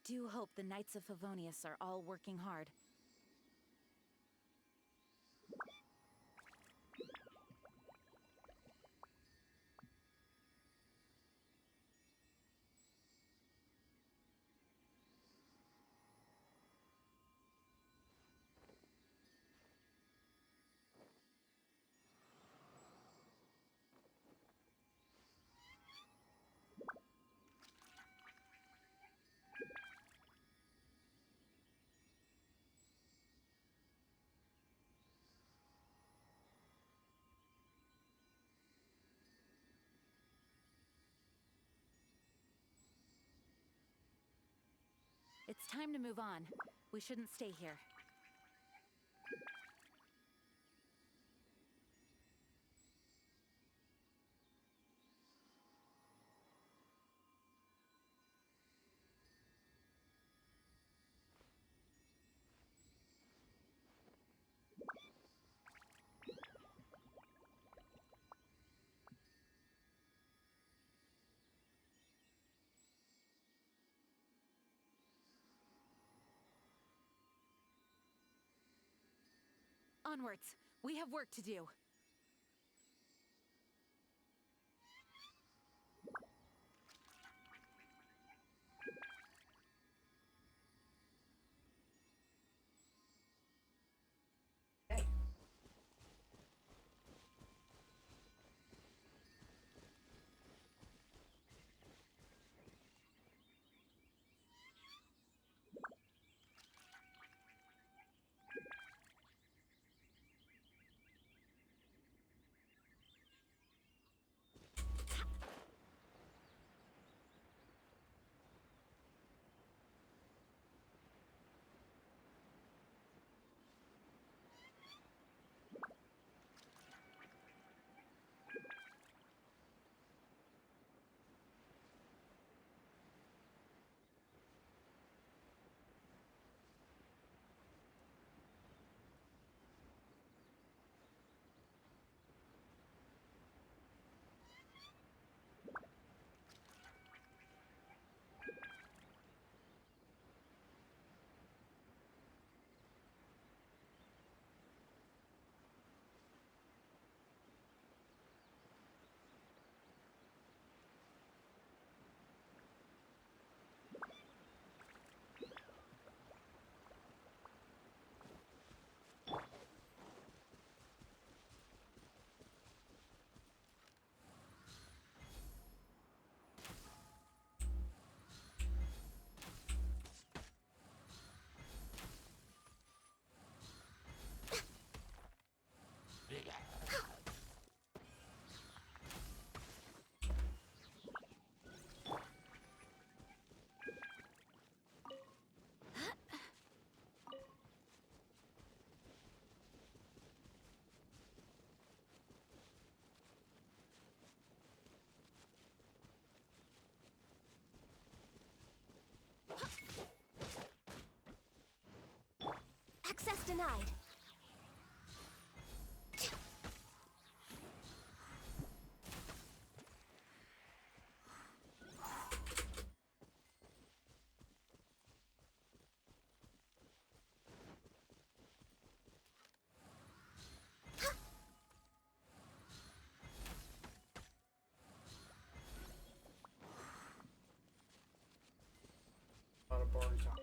do hope the Knights of Favonius are all working hard. It's time to move on. We shouldn't stay here. Onwards! We have work to do. Access denied. Lot of bars on.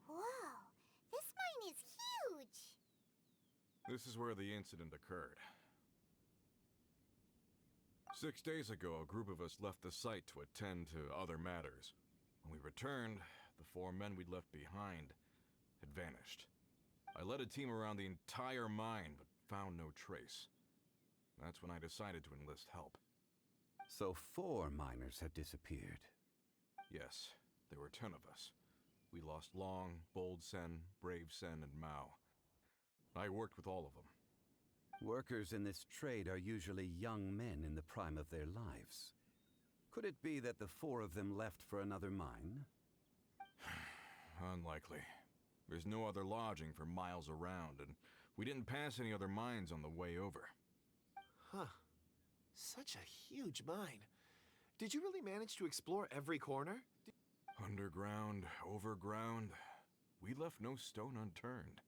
Whoa, this mine is huge! This is where the incident occurred. 6 days ago, a group of us left the site to attend to other matters. When we returned, the 4 men we'd left behind had vanished. I led a team around the entire mine, but found no trace. That's when I decided to enlist help. So 4 miners had disappeared. Yes, there were 10 of us. We lost Long, Bold Sen, Brave Sen, and Mao. I worked with all of them. Workers in this trade are usually young men in the prime of their lives. Could it be that the 4 of them left for another mine? Unlikely. There's no other lodging for miles around, and we didn't pass any other mines on the way over. Huh. Such a huge mine. Did you really manage to explore every corner? Underground, overground, we left no stone unturned.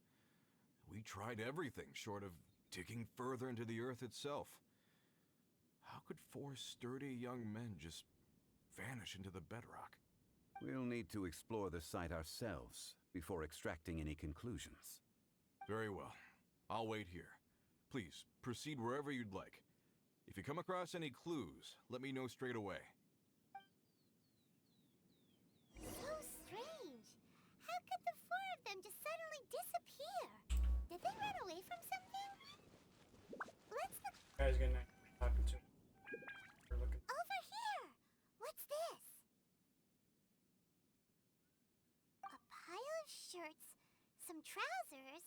We tried everything short of digging further into the earth itself. How could four sturdy young men just vanish into the bedrock? We'll need to explore the site ourselves before extracting any conclusions. Very well. I'll wait here. Please, proceed wherever you'd like. If you come across any clues, let me know straight away. So strange. How could the four of them just suddenly disappear? Did they run away from something? Let's look Guys, good night. Talking to. We're looking. over here. What's this? A pile of shirts, some trousers.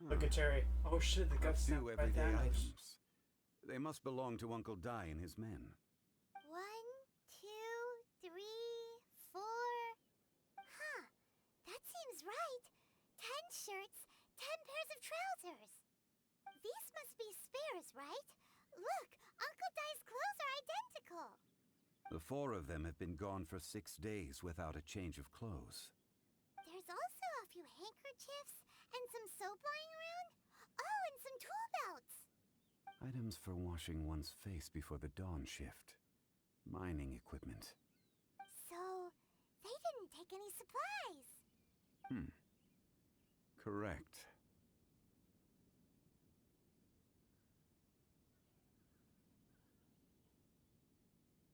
Look at Cherry. Oh shit, the A guts few snapped by everyday Thanos. items. They must belong to Uncle Dai and his men. 1, 2, 3, 4. Huh. That seems right. 10 shirts, 10 pairs of trousers. These must be spares, right? Look, Uncle Dai's clothes are identical. The four of them have been gone for 6 days without a change of clothes. There's also a few handkerchiefs and some soap lying around. Oh, and some tool belts. Items for washing one's face before the dawn shift. Mining equipment. So, they didn't take any supplies. Correct.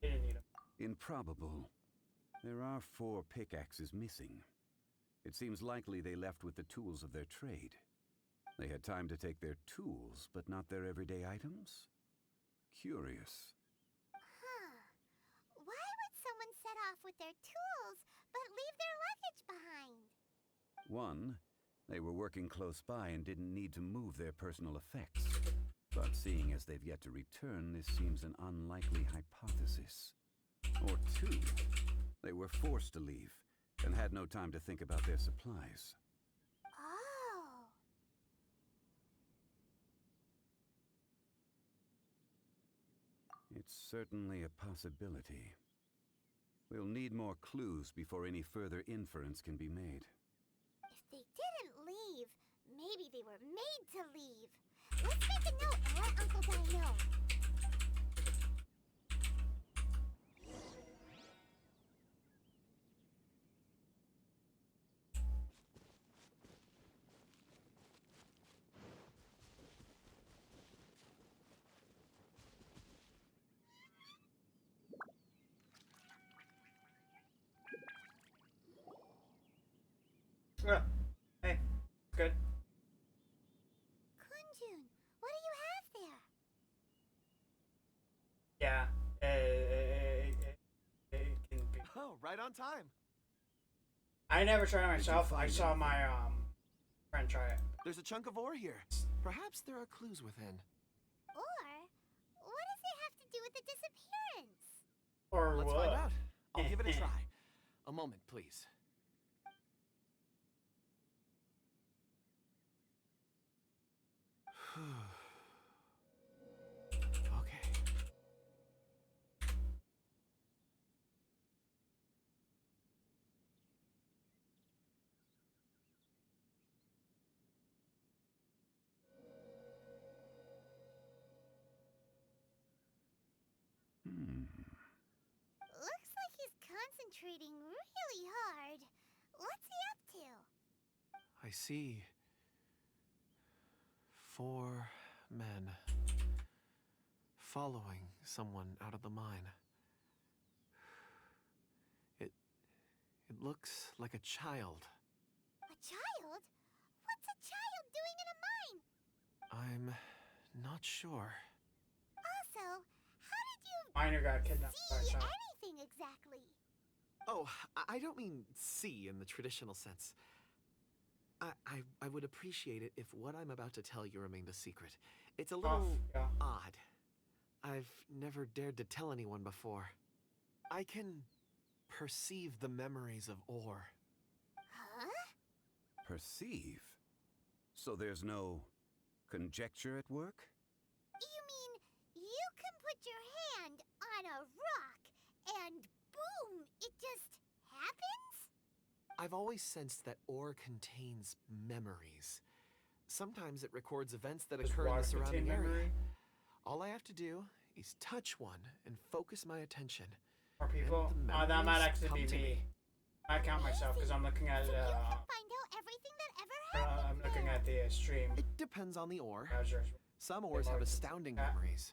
They didn't need them. Improbable. There are 4 pickaxes missing. It seems likely they left with the tools of their trade. They had time to take their tools, but not their everyday items? Curious. Huh. Why would someone set off with their tools but leave their luggage behind? 1, they were working close by and didn't need to move their personal effects. But seeing as they've yet to return, this seems an unlikely hypothesis. Or 2, they were forced to leave and had no time to think about their supplies. Oh. It's certainly a possibility. We'll need more clues before any further inference can be made. If they didn't leave, maybe they were made to leave. Let's make a note and let Uncle Dai know. Yeah. Hey, good. Kunjun, what do you have there? Yeah. It can be. Oh, right on time. I never tried it Did you myself. I find saw anything? my friend try it. There's a chunk of ore here. Perhaps there are clues within. Or, what does it have to do with the disappearance? Or Let's what? find out. I'll give it a try. A moment, please. Okay. Looks like he's concentrating really hard. What's he up to? I see 4 men following someone out of the mine. It looks like a child. A child? What's a child doing in a mine? I'm not sure. Also, how did you Miner got kidnapped by a see child. anything exactly? Oh, I don't mean see in the traditional sense. I would appreciate it if what I'm about to tell you remained a secret. It's a little Yeah. odd. I've never dared to tell anyone before. I can perceive the memories of ore. Perceive? So there's no conjecture at work? You mean you can put your hand on a rock and boom, it just happens? I've always sensed that ore contains memories. Sometimes it records events that Does occur in water the surrounding contain area. memory? All I have to do is touch one and focus my attention. Or people? And the Oh, that might memories actually come be to me. I count myself because I'm looking at So you can find out everything that ever happened I'm looking there. at the stream It depends on the ore. browsers. Some ores have marked astounding that. memories.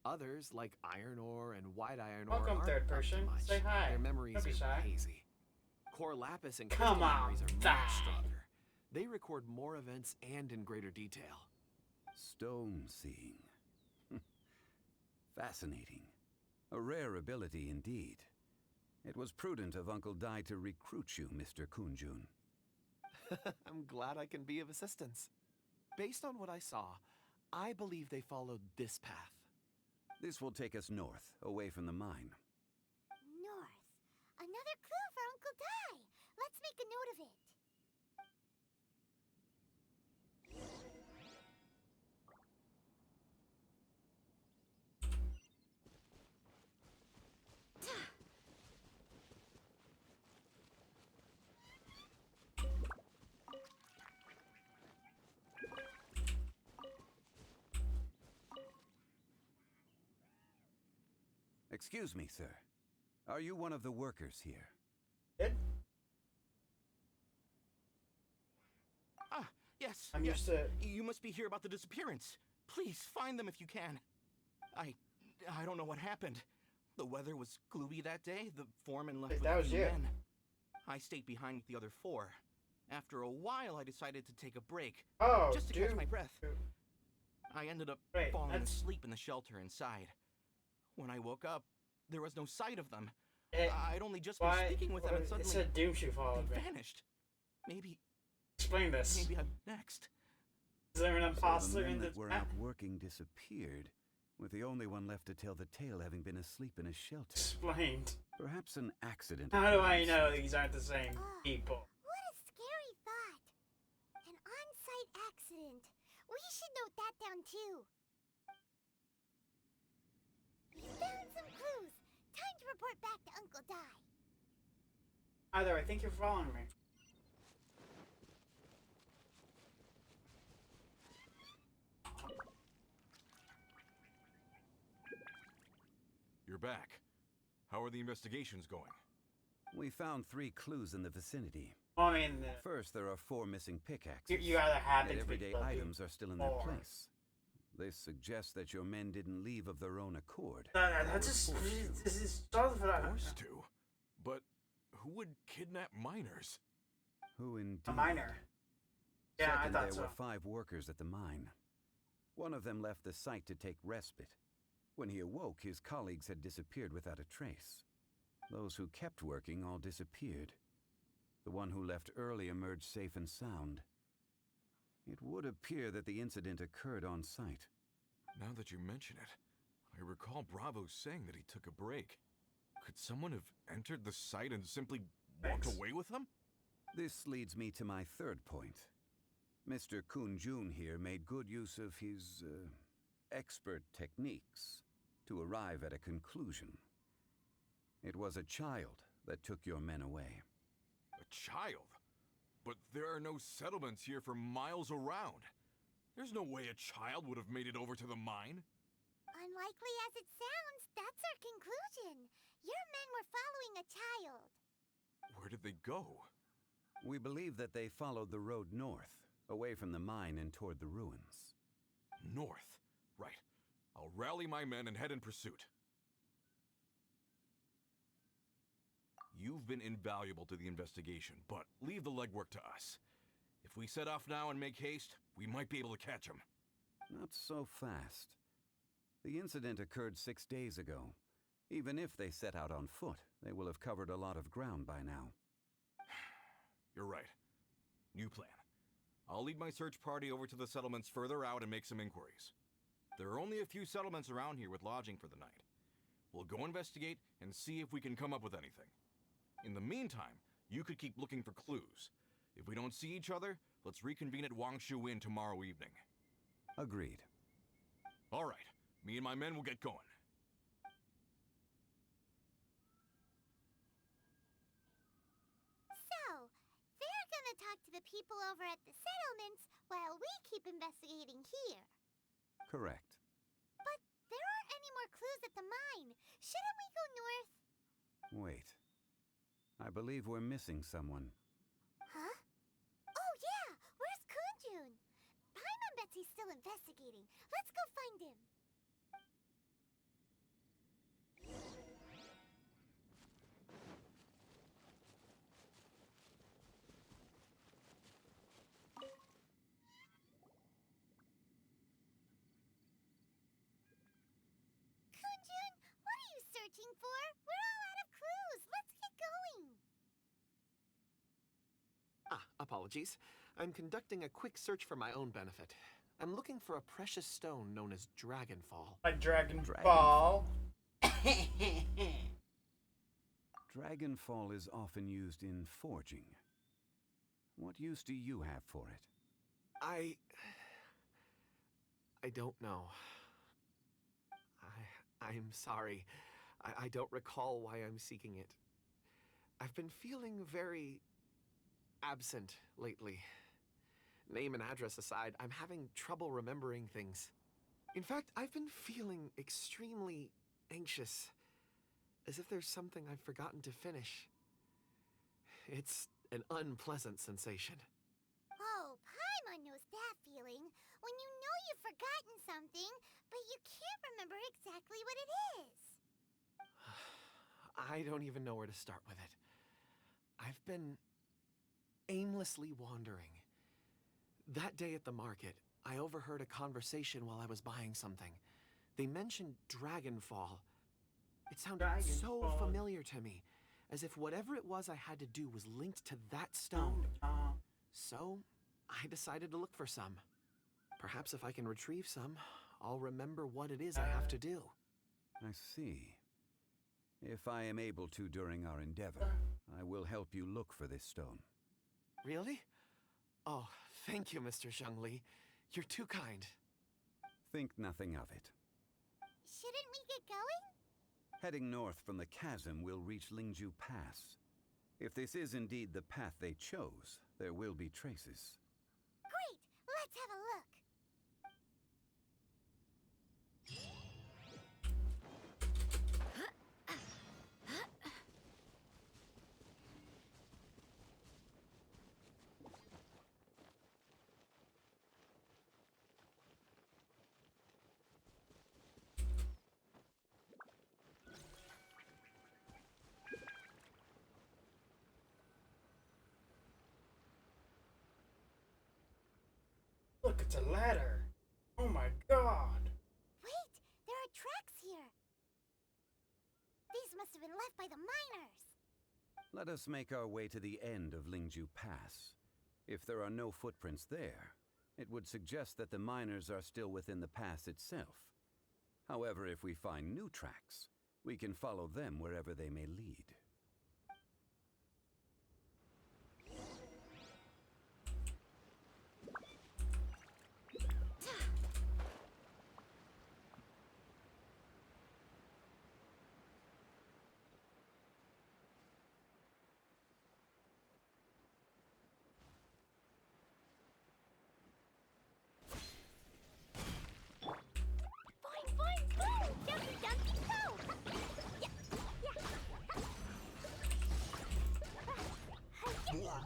Others, like iron ore and white iron ore, Welcome, aren't third up to person. much. Say hi. Their memories Don't be are shy. hazy. Core lapis and Come crystal on, memories are die. much stronger. They record more events and in greater detail. Stone seeing. Fascinating. A rare ability indeed. It was prudent of Uncle Dai to recruit you, Mr. Kunjun. I'm glad I can be of assistance. Based on what I saw, I believe they followed this path. This will take us north, away from the mine. North. Another clue for Uncle Dai. Let's make a note of it. Excuse me, sir. Are you one of the workers here? It? Ah, yes. I'm yes. used to. You must be here about the disappearance. Please find them if you can. I don't know what happened. The weather was gloomy that day. The foreman left Wait, with that a was few you. men. I stayed behind with the other 4. After a while, I decided to take a break, Oh, just to dude. catch my breath. I ended up Wait, falling that's- asleep in the shelter inside. When I woke up, there was no sight of them. It, I'd only just been why? speaking with them, and It suddenly said Doomshoe followed they me. vanished. Maybe Explain this. I'm next. Is there an So imposter the men in that the were chat? out working disappeared, with the only one left to tell the tale having been asleep in a shelter. Explained. Perhaps an accident. How do I occurred, know sir. these aren't the same people? What a scary thought. An on-site accident. We should note that down too. Found some clues. Time to report back to Uncle Dai. Either I think you're following me. You're back. How are the investigations going? We found 3 clues in the vicinity. Well, I mean, First, there are 4 missing pickaxes. you either happen Yet to be everyday guilty. items are still in their or- place. This suggests that your men didn't leave of their own accord. That's just. This is sorry for that. Forced to? But who would kidnap miners? Who indeed? A miner. Yeah, Second, I there thought so. were 5 workers at the mine. One of them left the site to take respite. When he awoke, his colleagues had disappeared without a trace. Those who kept working all disappeared. The one who left early emerged safe and sound. It would appear that the incident occurred on site. Now that you mention it, I recall Bravo saying that he took a break. Could someone have entered the site and simply walked Thanks. away with them? This leads me to my third point. Mr. Kun-jun here made good use of his expert techniques to arrive at a conclusion. It was a child that took your men away. A child? But there are no settlements here for miles around. There's no way a child would have made it over to the mine. Unlikely as it sounds, that's our conclusion. Your men were following a child. Where did they go? We believe that they followed the road north, away from the mine and toward the ruins. North. Right. I'll rally my men and head in pursuit. You've been invaluable to the investigation, but leave the legwork to us. If we set off now and make haste, we might be able to catch him. Not so fast. The incident occurred 6 days ago. Even if they set out on foot, they will have covered a lot of ground by now. You're right. New plan. I'll lead my search party over to the settlements further out and make some inquiries. There are only a few settlements around here with lodging for the night. We'll go investigate and see if we can come up with anything. In the meantime, you could keep looking for clues. If we don't see each other, let's reconvene at Wangshu Inn tomorrow evening. Agreed. All right, me and my men will get going. So, they're gonna talk to the people over at the settlements while we keep investigating here. Correct. But there aren't any more clues at the mine. Shouldn't we go north? Wait. I believe we're missing someone. Huh? Oh yeah! Where's Kunjun? Paimon bets he's still investigating. Let's go find him. Kunjun, what are you searching for? We're all out of clues. Let's get going. Ah, apologies. I'm conducting a quick search for my own benefit. I'm looking for a precious stone known as Dragonfall. Like Dragon Ball. Dragonfall is often used in forging. What use do you have for it? I don't know. I'm sorry. I don't recall why I'm seeking it. I've been feeling very absent lately. Name and address aside, I'm having trouble remembering things. In fact, I've been feeling extremely anxious, as if there's something I've forgotten to finish. It's an unpleasant sensation. Oh, Paimon knows that feeling. When you know you've forgotten something, but you can't remember exactly what it is. I don't even know where to start with it. I've been aimlessly wandering. That day at the market, I overheard a conversation while I was buying something. They mentioned Dragonfall. It sounded so Dragonfall. familiar to me, as if whatever it was I had to do was linked to that stone. So, I decided to look for some. Perhaps if I can retrieve some, I'll remember what it is I have to do. I see. If I am able to during our endeavor, I will help you look for this stone. Really? Oh, thank you, Mr. Zhengli. You're too kind. Think nothing of it. Shouldn't we get going? Heading north from the chasm, we'll reach Lingju Pass. If this is indeed the path they chose, there will be traces. Great! Let's have a look. Look, it's a ladder. Oh my god. Wait, there are tracks here. These must have been left by the miners. Let us make our way to the end of Lingju Pass. If there are no footprints there, it would suggest that the miners are still within the pass itself. However, if we find new tracks, we can follow them wherever they may lead. Boing, boing, boom! Jumpy, jumpy, go! Yeah,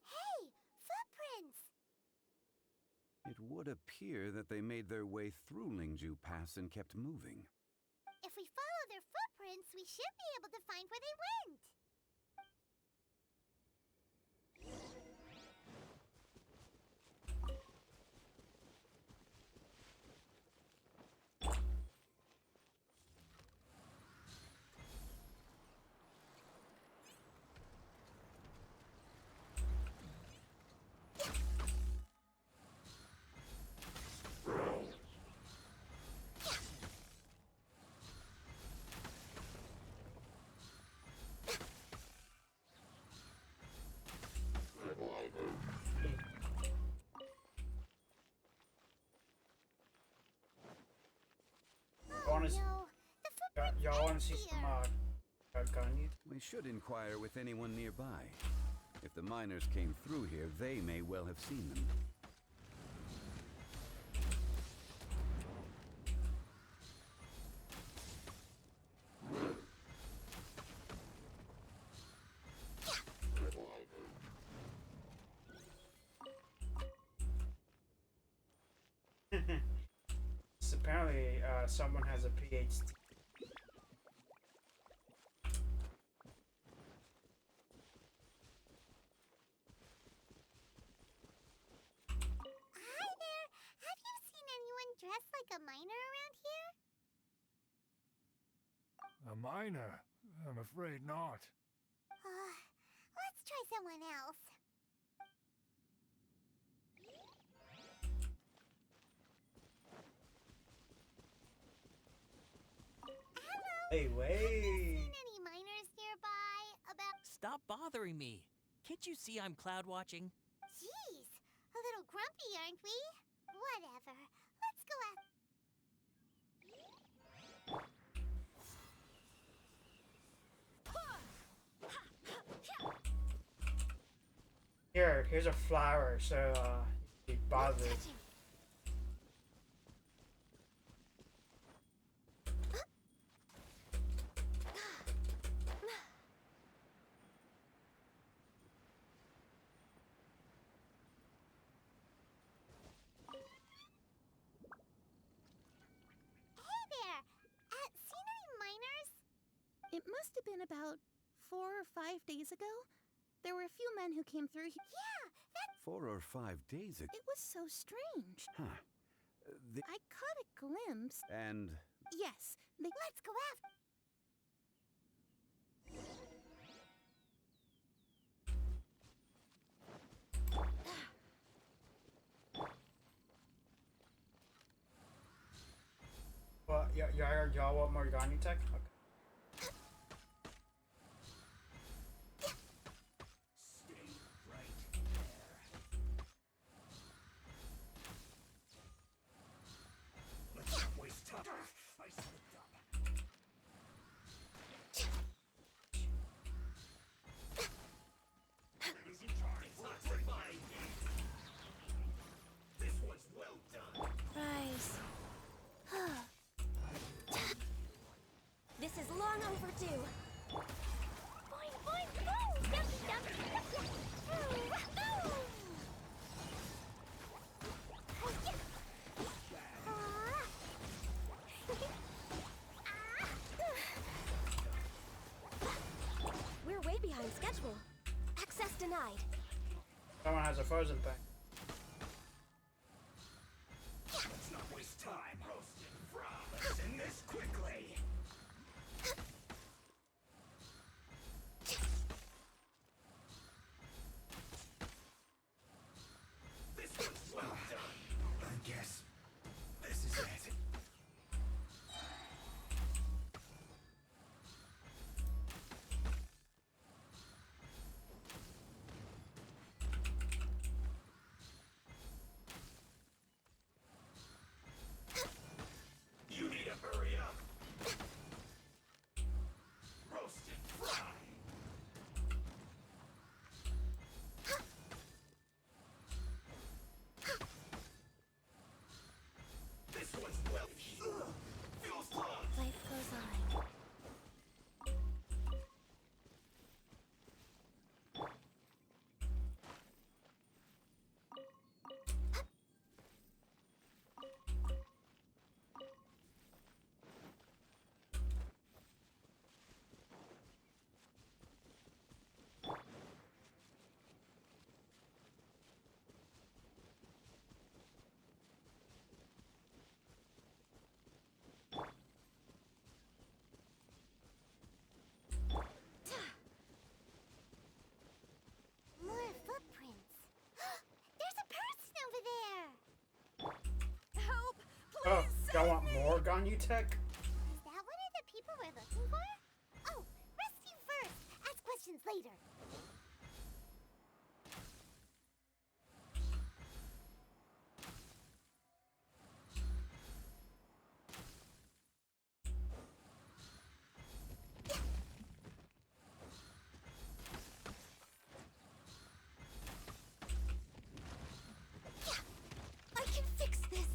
Hey, footprints! It would appear that they made their way through Lingju Pass and kept moving. If we follow their footprints, we should be able to find where they went. No, the footprints Y'all want end to see here. some gun? We should inquire with anyone nearby. If the miners came through here, they may well have seen them. Apparently, someone has a PhD. Hi there. Have you seen anyone dressed like a miner around here? A miner? I'm afraid not. Let's try someone else. Hey, Have wait. you seen any miners nearby? About... Stop bothering me. Can't you see I'm cloud watching? Jeez, a little grumpy, aren't we? Whatever. Let's go out. Here's a flower, so be bothered. Touch him. Hey there. Seen any miners? It must have been about 4 or 5 days ago. There were a few men who came through here. Yeah, that's... 4 or 5 days ago. It was so strange. Huh. I caught a glimpse. And Yes, they... Let's go after... Well, y'all want more Gani tech? Okay. Rise. This is long overdue. Boing, boing, boom! Yucky, yucky, yucky. Boom, boom. Oh, yeah. We're way behind schedule. Access denied. Someone has a frozen thing. Let's not waste time. Roasted frogs in this quickly. This one's well done. I guess this is it. on you, Tech? Is that one of the people we're looking for? Oh, rescue first. Ask questions later. I can fix this.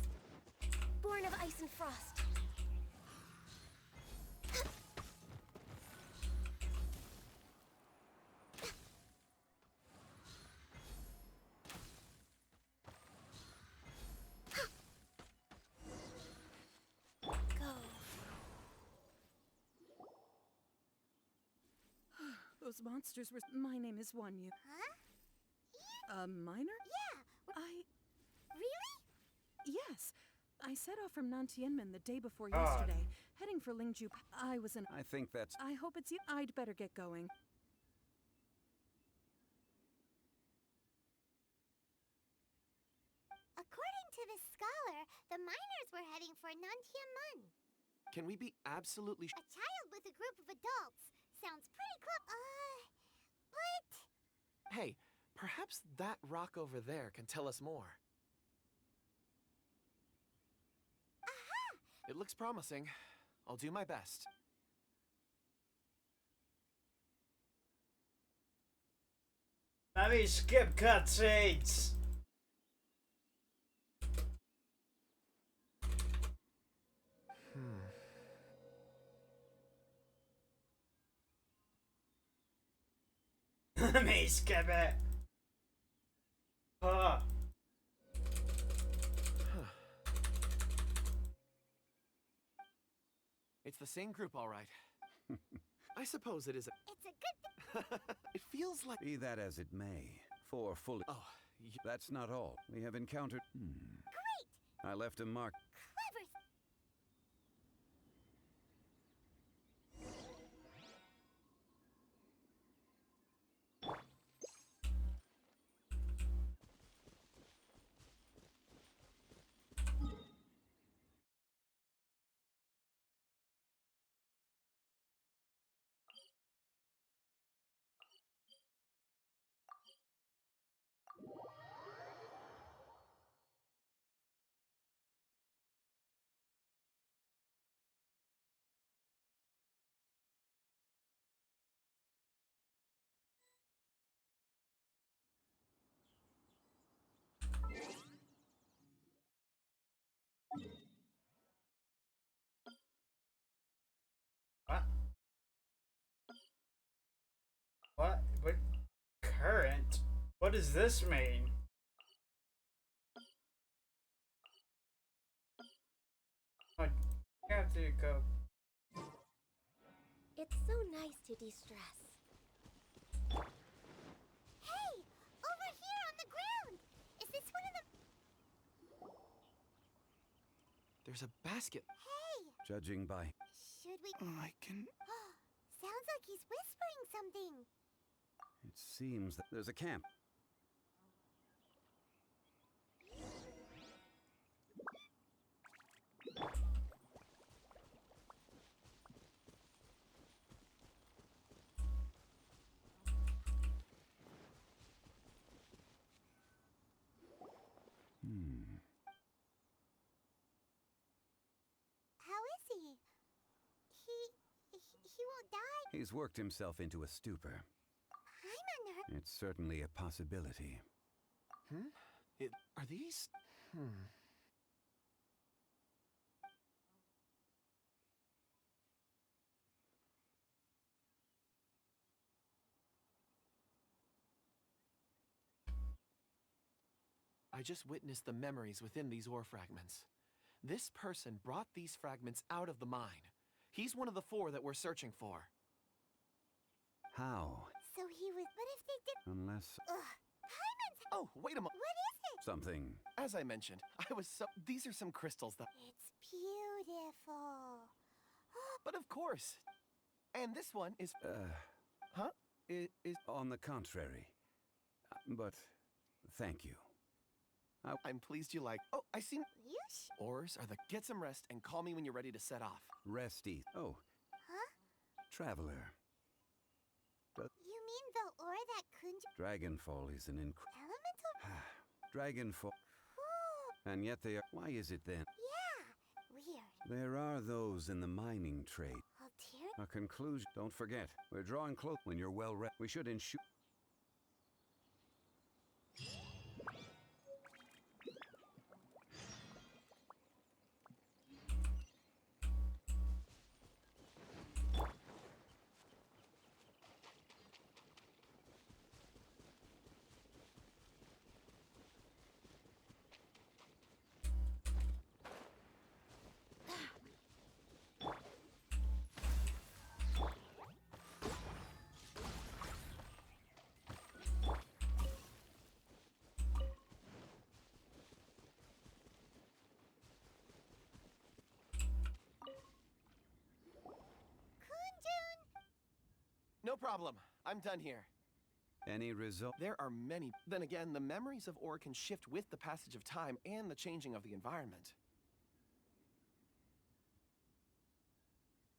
Born of ice and frost. Those monsters were. My name is Wanyu. Huh? A miner? Yeah. Really? Yes. I set off from Nantianmen the day before God. yesterday, heading for Lingju. I was in. I think that's... I hope it's you. I'd better get going. According to the scholar, the miners were heading for Nantianmen. Can we be absolutely A child with a group of adults. Sounds pretty close. But... Hey, perhaps that rock over there can tell us more. Aha! It looks promising. I'll do my best. Let me skip cutscenes. Let me skip it. Ah. It's the same group, all right. I suppose it is a... It's a good thing. It feels like... Be that as it may, for fully... Oh, That's not all. We have encountered... Great! I left a mark... Clever! What? What? What? Current? What does this mean? Oh, you have to go. It's so nice to de-stress. Hey! Over here on the ground! Is this one of the... There's a basket. Hey! Judging by... Should we... I can... Sounds like he's whispering something. It seems that there's a camp. How is he? He won't die. He's worked himself into a stupor. I'm unnerved. It's certainly a possibility. Are these... I just witnessed the memories within these ore fragments. This person brought these fragments out of the mine. He's one of the 4 that we're searching for. How? So he was... But if they did... Unless... Ugh. Paimon's... Oh, wait a moment. What is it? something... As I mentioned, these are some crystals that... It's beautiful. But of course. And this one is... Huh? Is... On the contrary. But... thank you. I'm pleased you like. Oh, I see. Yush. Oars are the. Get some rest and call me when you're ready to set off. Resty. Oh, Huh? traveler. You mean the ore that Kunj Dragonfall is an elemental? Dragonfall. Cool. And yet they are. Why is it then? Yeah. Weird. There are those in the mining trade. Altair? A conclusion. Don't forget, we're drawing close. When you're well read, we should ensure. Kunjun! No problem. I'm done here. Any result? There are many. Then again, the memories of ore can shift with the passage of time and the changing of the environment.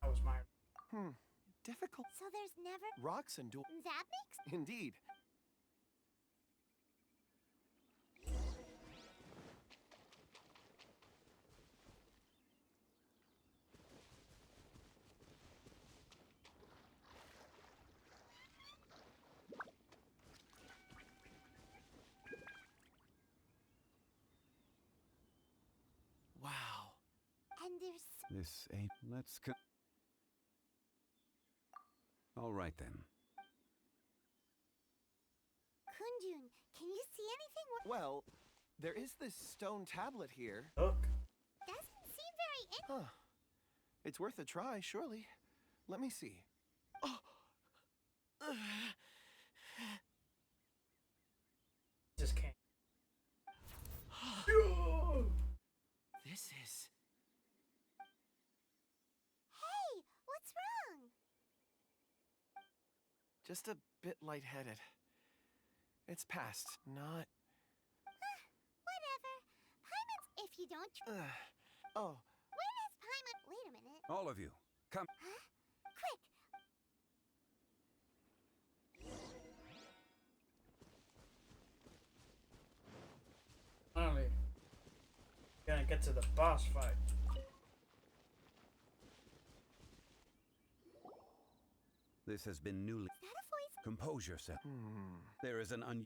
That was my. Difficult. So there's never. Rocks and dual. That makes. Indeed. Wow. And there's. This ain't. All right then. Kunjun, can you see anything? Well, there is this stone tablet here. Look. Doesn't seem very. Huh. It's worth a try, surely. Let me see. Oh! Just can't. This is. Hey, what's wrong? Just a bit lightheaded. It's past, not. Whatever. Paimon, if you don't. Oh, When is Paimon? Wait a minute. All of you, come. Huh? Quick. Finally, gonna get to the boss fight. This has been newly. Is that a voice? Compose yourself. There is an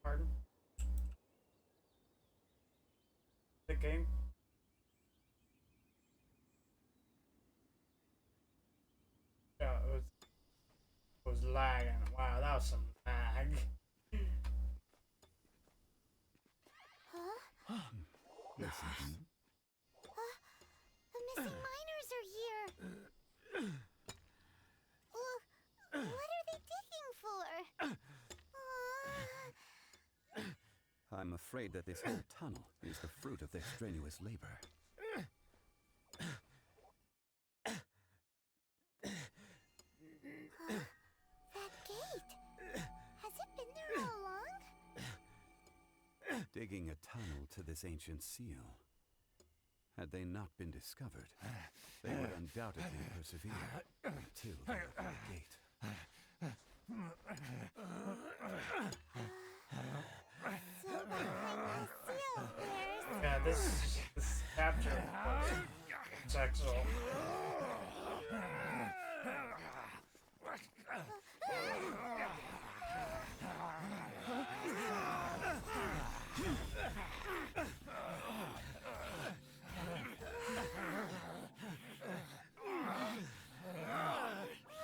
Pardon? The game? Yeah, it was lagging. Wow, that was some lag. Huh? Listen. The missing miners are here. What are they digging for? I'm afraid that this whole tunnel is the fruit of their strenuous labor. That gate. Has it been there all along? Digging a tunnel to this ancient seal. Had they not been discovered, they would undoubtedly persevere until they opened the gate. So behind the seal, there's. Yeah, this capture was sexual.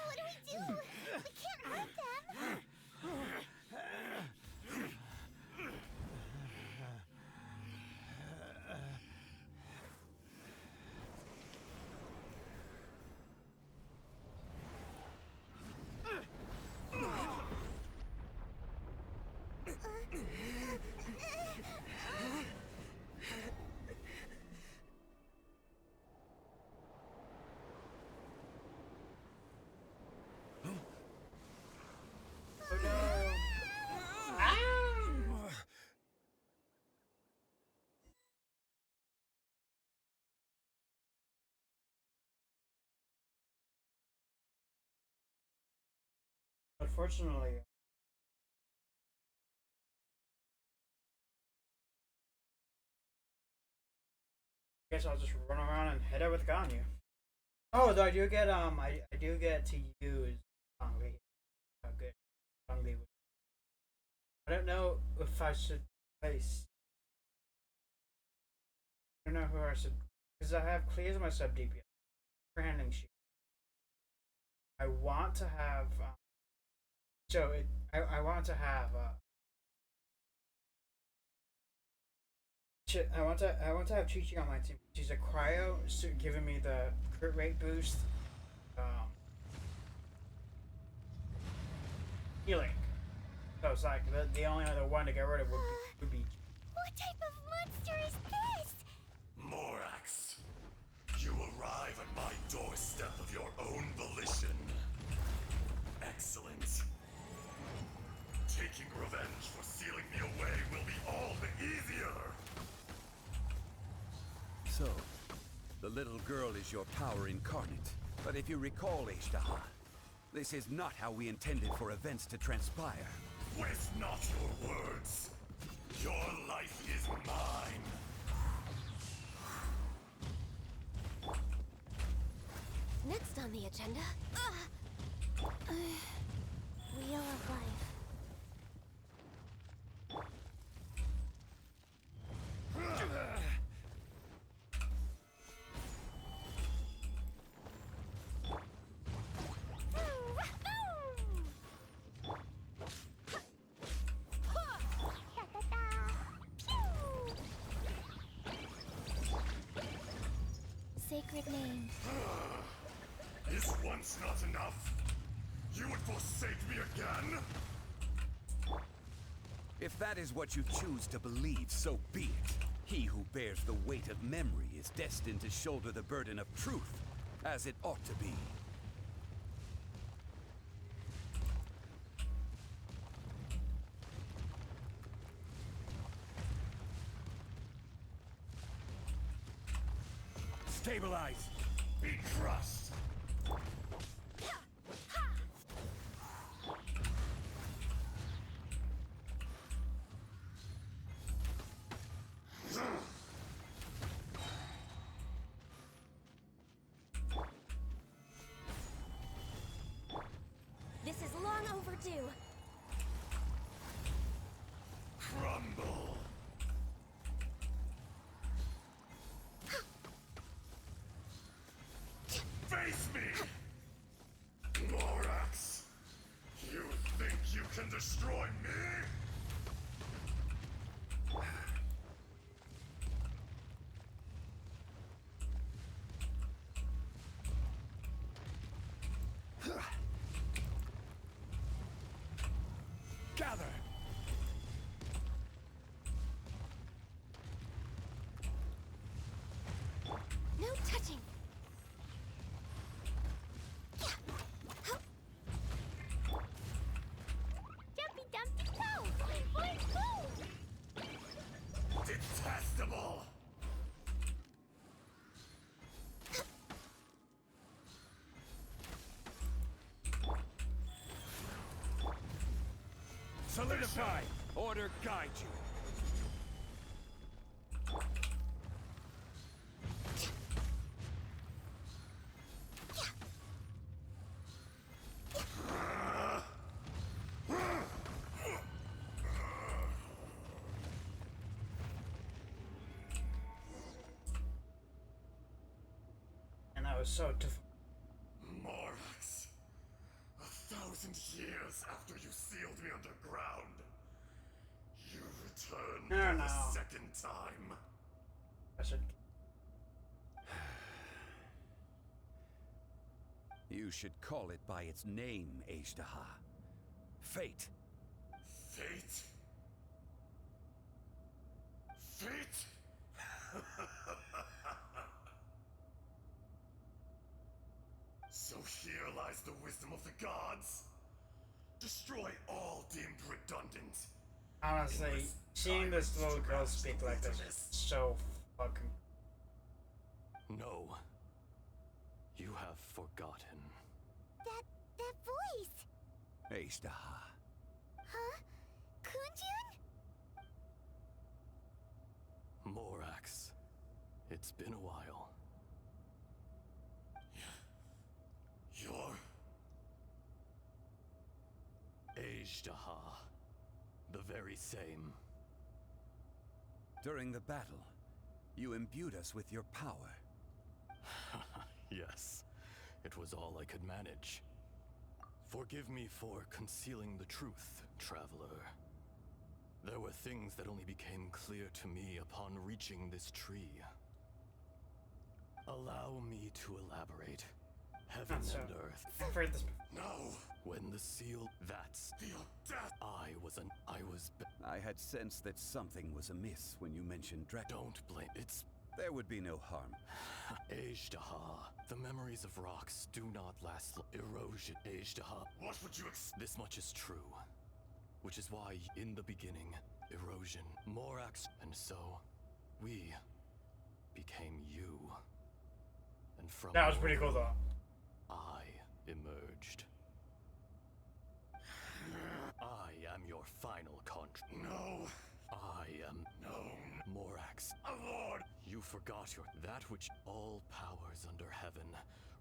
What do we do? We can't hurt them. unfortunately, I guess I'll just run around and head over to Ganyu. Oh, though I do get I do get to use Gangli. How good Gangli was. I don't know if I should place. I don't know who I should, because I have Clea as my sub DPS for handling sheet. I want to have I want to have I want to have Chi-Chi on my team. She's a cryo, so giving me the crit rate boost, healing. So it's like the only other one to get rid of would be. What type of monster is this? Morax, you arrive at my doorstep of your own volition. Excellent. Taking revenge for sealing me away will be all the easier. So, the little girl is your power incarnate. But if you recall, Ishtaha, this is not how we intended for events to transpire. Waste not your words. Your life is mine. Next on the agenda, Wheel of Life. Sacred name. Is once not enough? You would forsake me again? If that is what you choose to believe, so be it. He who bears the weight of memory is destined to shoulder the burden of truth, as it ought to be. Stabilize! Be crushed! This is long overdue. Crumble! Face me! Morax! You think you can destroy me? Gather! No touching. Dumpy dumpy go! Boing boing boom! Detestable! Solidify! Order guide you. And that was so difficult. Morax, 1,000 years after you sealed me underground, you returned for the second time. I should. You should call it by its name, Ishtaha. Fate. Fate? Fate? So here lies the wisdom of the gods. Destroy all deemed redundant. Honestly, seeing this little girl speak like this is so fucking. No. You have forgotten. That voice. Ishtaha. Huh? Kunjun? Morax. It's been a while. You're... Ishtaha. The very same. During the battle, you imbued us with your power. Yes, it was all I could manage. Forgive me for concealing the truth, traveler. There were things that only became clear to me upon reaching this tree. Allow me to elaborate. Heaven Not so. and earth. I've heard this. No! When the seal... That's... The death! I was... I had sensed that something was amiss when you mentioned Don't blame... It's... There would be no harm. Ishtaha. The memories of rocks do not last. Erosion. Ishtaha. What would you This much is true. Which is why, in the beginning, erosion, Morax, and so, we became you. And from That was pretty cool, though. I emerged. I am your final contract. No. I am known. Morax. Lord. You forgot your... That which all powers under heaven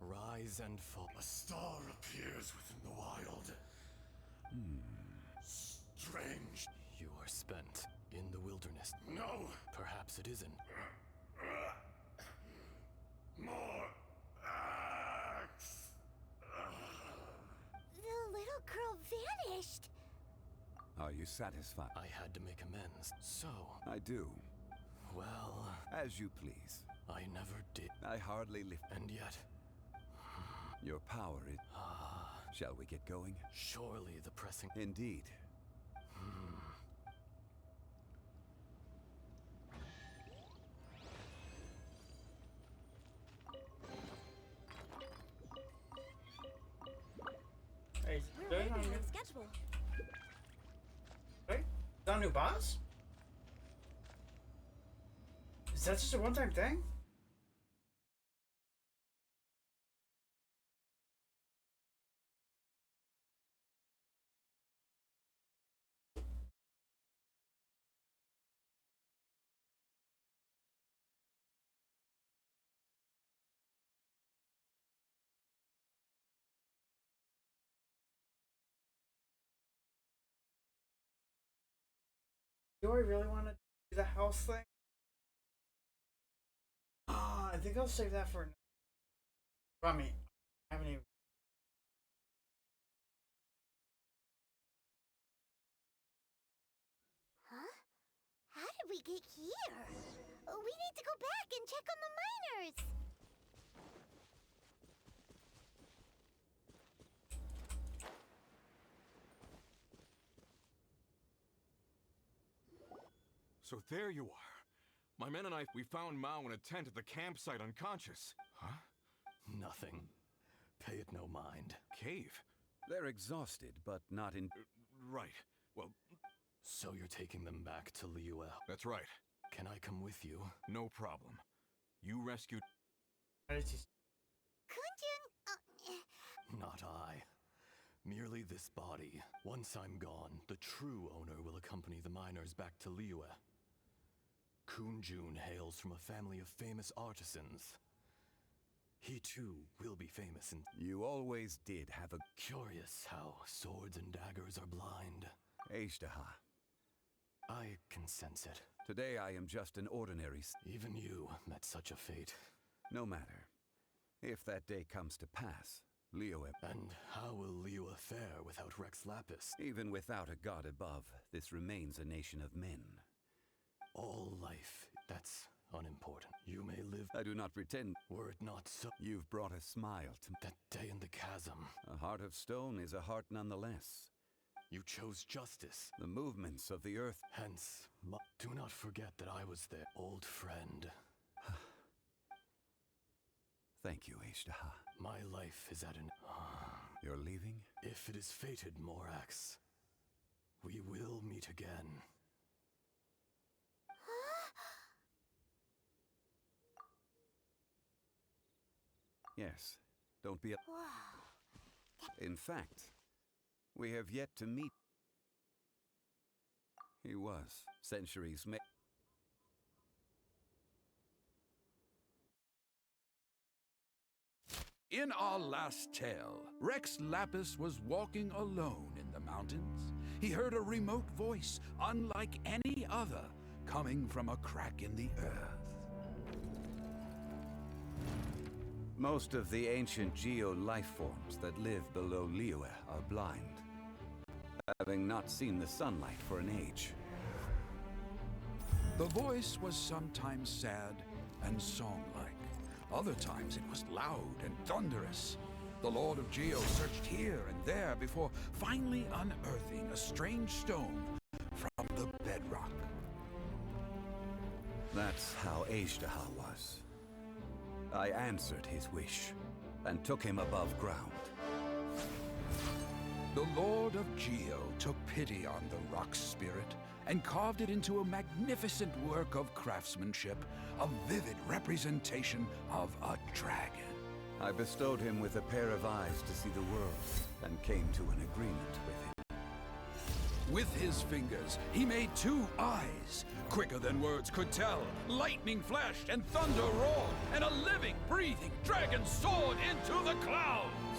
rise and fall. A star appears within the wild. Strange. You are spent in the wilderness. No. Perhaps it isn't. More axe. The little girl vanished. Are you satisfied? I had to make amends. So, I do. well, As you please. I never did. I hardly lift. And yet, Your power is... Shall we get going? surely the pressing... Indeed. Hey, We're is right that a new, on schedule. wait, is that a new boss? Is that just a one-time thing? Do I really want to do the house thing? I think I'll save that for... I mean, I haven't even... Huh? How did we get here? We need to go back and check on the miners. So there you are. My men and I, we found Mao in a tent at the campsite unconscious. Huh? Nothing. Pay it no mind. Cave? They're exhausted, but not in... Right. Well, So you're taking them back to Liyue. that's right. Can I come with you? No problem. You rescued... Kunjun, Not I. Merely this body. Once I'm gone, the true owner will accompany the miners back to Liyue. Kunjun hails from a family of famous artisans. He too will be famous in... You always did have a... Curious how swords and daggers are blind. Ishtaha. I can sense it. Today I am just an ordinary... Even you met such a fate. No matter. If that day comes to pass, Liyue... And how will Liyue fare without Rex Lapis? Even without a god above, this remains a nation of men. All life, that's unimportant. You may live... I do not pretend... Were it not so... You've brought a smile to... That day in the chasm. A heart of stone is a heart nonetheless. You chose justice. The movements of the earth... Hence, do not forget that I was their old friend. Thank you, Ishtaha. My life is at an... You're leaving? If it is fated, Morax, we will meet again. Yes. Don't be... Whoa. In fact, We have yet to meet. He was, centuries may. In our last tale, Rex Lapis was walking alone in the mountains. He heard a remote voice, unlike any other, coming from a crack in the earth. Most of the ancient geo-life forms that live below Liyue are blind, having not seen the sunlight for an age. The voice was sometimes sad and song-like. Other times it was loud and thunderous. The Lord of Geo searched here and there before finally unearthing a strange stone from the bedrock. That's how Ajdaha was. I answered his wish and took him above ground. The Lord of Geo took pity on the rock spirit and carved it into a magnificent work of craftsmanship, a vivid representation of a dragon. I bestowed him with a pair of eyes to see the world and came to an agreement with him. With his fingers, he made 2 eyes. Quicker than words could tell, lightning flashed and thunder roared, and a living, breathing dragon soared into the clouds.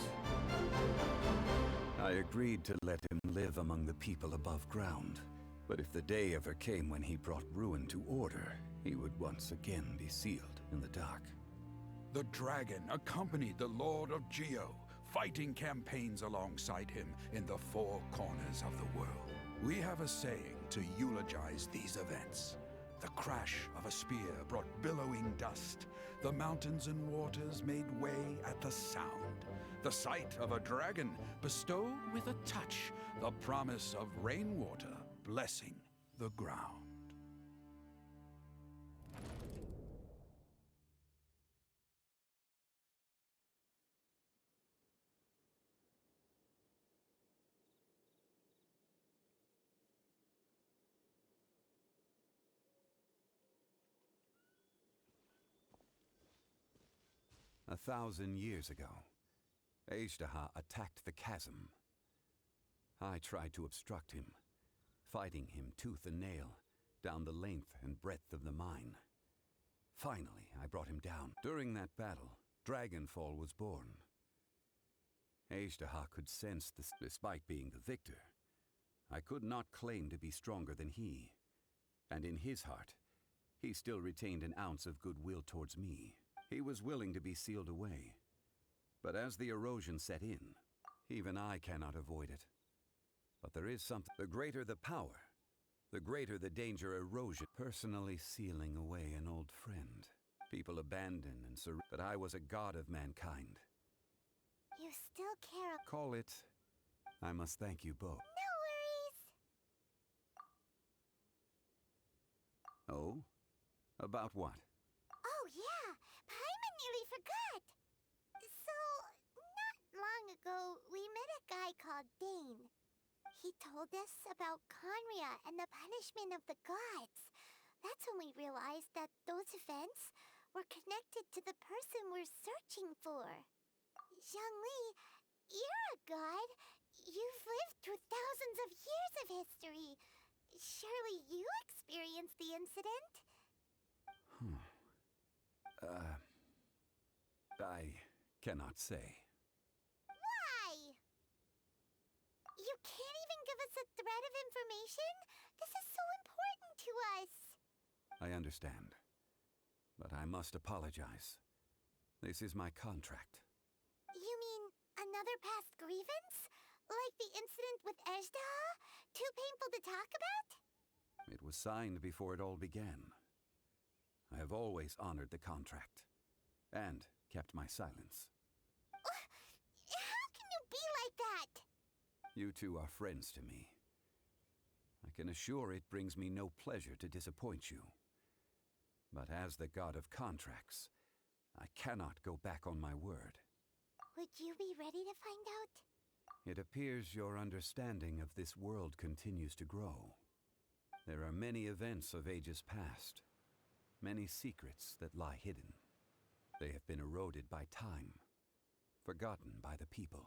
I agreed to let him live among the people above ground. But if the day ever came when he brought ruin to order, he would once again be sealed in the dark. The dragon accompanied the Lord of Geo, fighting campaigns alongside him in the 4 corners of the world. We have a saying to eulogize these events. The crash of a spear brought billowing dust. The mountains and waters made way at the sound. The sight of a dragon bestowed with a touch the promise of rainwater blessing the ground. A 1,000 years ago, Ajdaha attacked the chasm. I tried to obstruct him, fighting him tooth and nail down the length and breadth of the mine. Finally, I brought him down. During that battle, Dragonfall was born. Ajdaha could sense this, despite being the victor. I could not claim to be stronger than he, and in his heart, he still retained an ounce of goodwill towards me. He was willing to be sealed away. But as the erosion set in, even I cannot avoid it. But there is something. The greater the power, the greater the danger erosion. Personally sealing away an old friend. People abandon and surrender. But I was a god of mankind. You still care. Call it. I must thank you both. No worries. Oh? About what? Oh yeah, Paimon nearly forgot. So, not long ago, we met a guy called Dane. He told us about Conria and the punishment of the gods. That's when we realized that those events were connected to the person we're searching for. Zhongli, you're a god. You've lived through thousands of years of history. Surely you experienced the incident? I cannot say. Why? You can't even give us a thread of information? This is so important to us. I understand. But I must apologize. This is my contract. You mean another past grievance? Like the incident with Ajdaha? Too painful to talk about? It was signed before it all began. I have always honored the contract. And kept my silence. How can you be like that? You two are friends to me. I can assure it brings me no pleasure to disappoint you. But as the god of contracts, I cannot go back on my word. Would you be ready to find out? It appears your understanding of this world continues to grow. There are many events of ages past, many secrets that lie hidden. They have been eroded by time, forgotten by the people,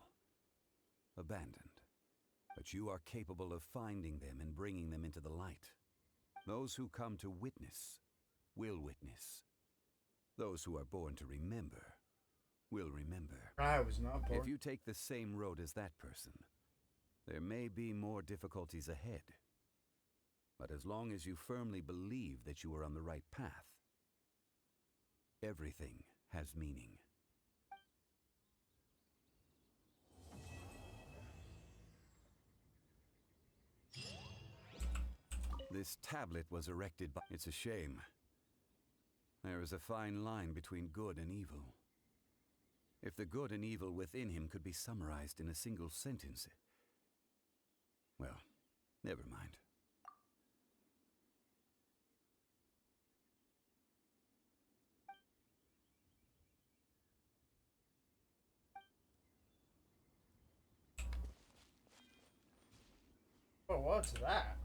abandoned. but you are capable of finding them and bringing them into the light. Those who come to witness will witness. Those who are born to remember will remember. I was not born. If you take the same road as that person, there may be more difficulties ahead. But as long as you firmly believe that you are on the right path, everything has meaning. This tablet was erected by... It's a shame. There is a fine line between good and evil. If the good and evil within him could be summarized in a single sentence... Well, never mind. Oh, what's that?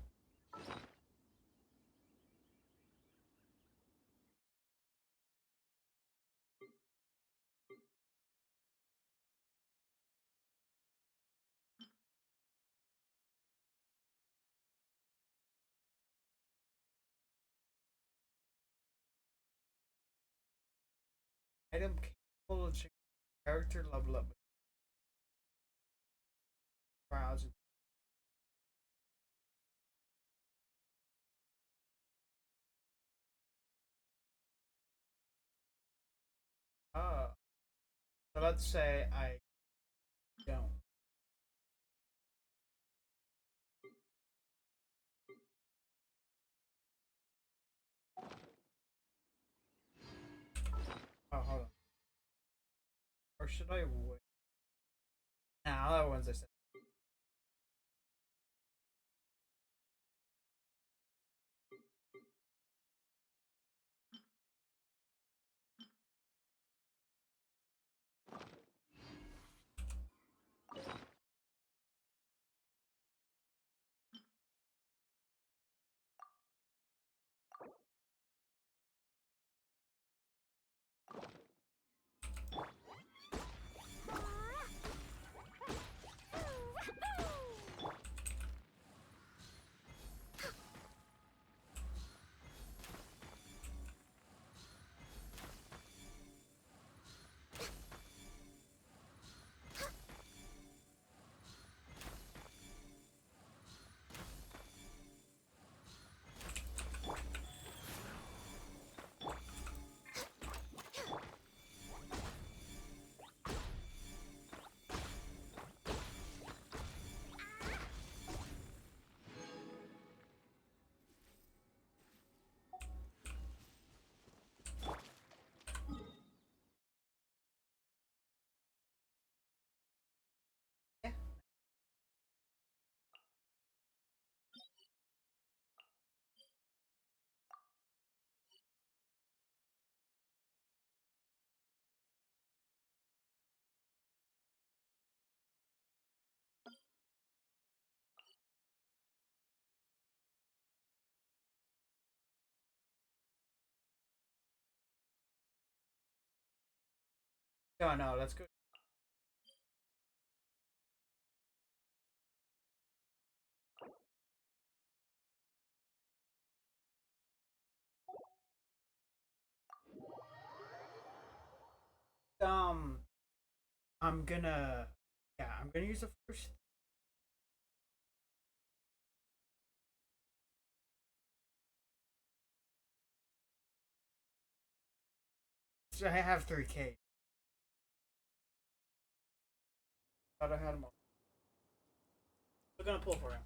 Item capable of changing character level up. Browse. So let's say I don't. Oh, hold on. Or should I wait? Nah, that one's I said. No, let's go. Um, I'm gonna, yeah, I'm gonna use the first. So I have 3K. Thought I had more. We're gonna pull for him.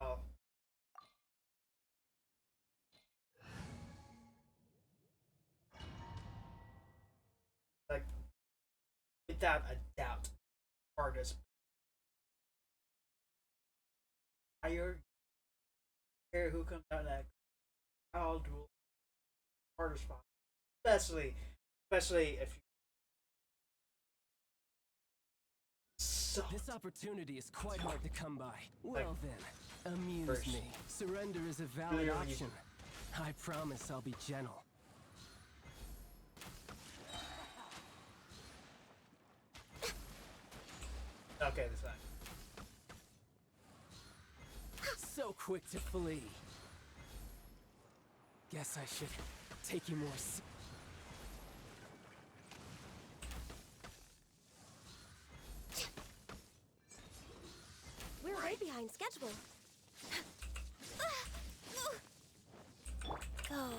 Oh. Like, without a doubt, hardest. Higher care who comes out next. I'll do harder spot. Especially if you suck. This opportunity is quite hard to come by. Well then, amuse First. me. Surrender is a valid option. I promise I'll be gentle. Okay, this side. So quick to flee. Guess I should take you more We're way behind schedule. Go.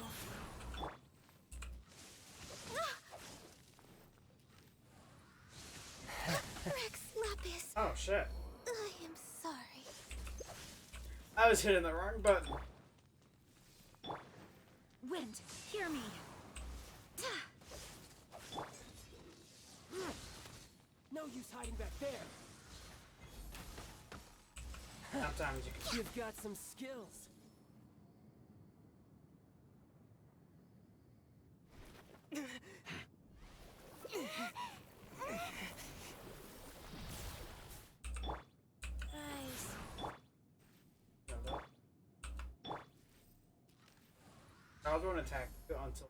Rex Lapis, Oh shit. I am sorry. I was hitting the wrong button. Wind, hear me. No use hiding back there. Sometimes you can. You've got some skills. Nice. I was going to attack until.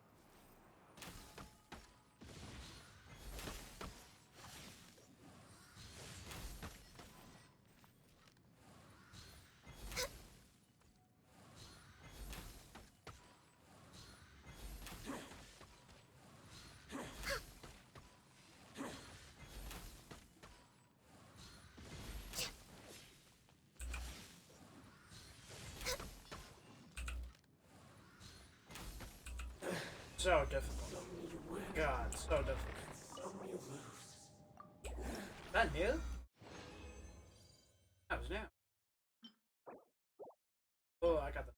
So difficult. God, so difficult. That new? That was new. Oh, I got the.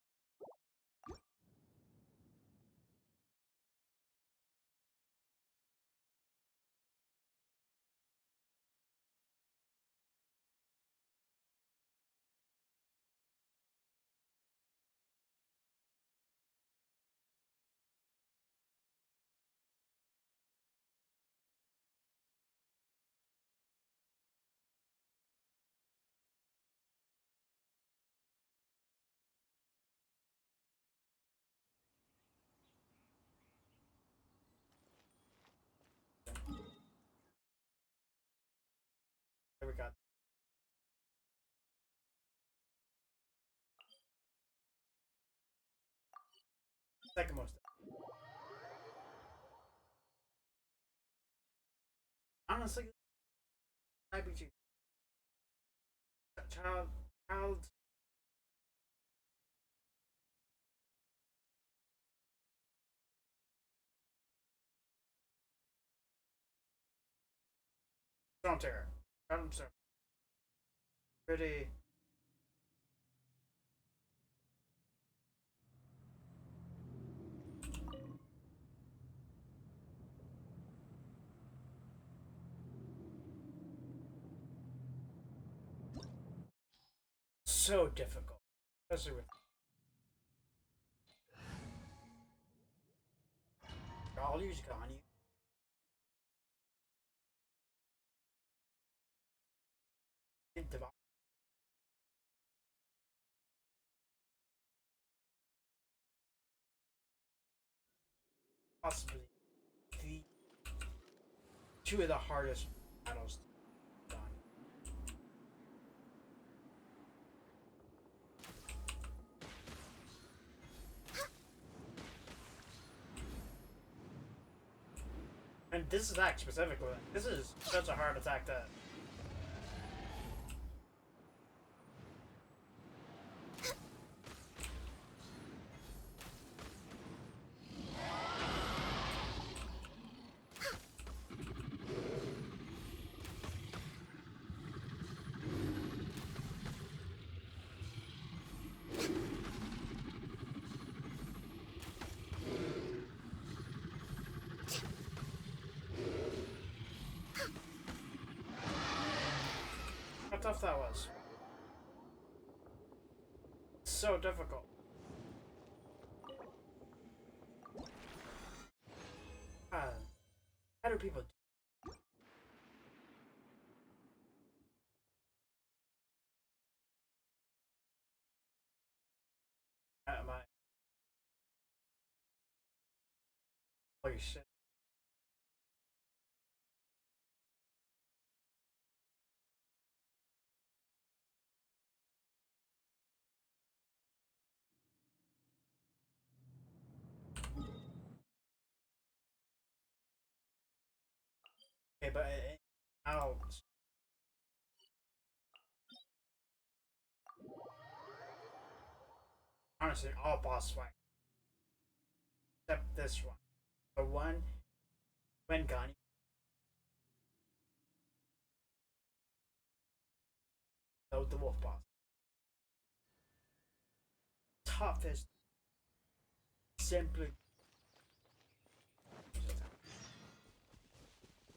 There we got. Second most. Honestly, IPG. Child. Storm Terror. I'm sorry. Pretty. So difficult. Especially with. I'll use Ganya. Possibly the two of the hardest battles done. And this attack specifically, this is such a hard attack to. How tough that was. So difficult. How do people do? Am I? Holy shit. Okay, but now honestly, all boss fights except this one. The one when Gani. The wolf boss. Toughest. Simply.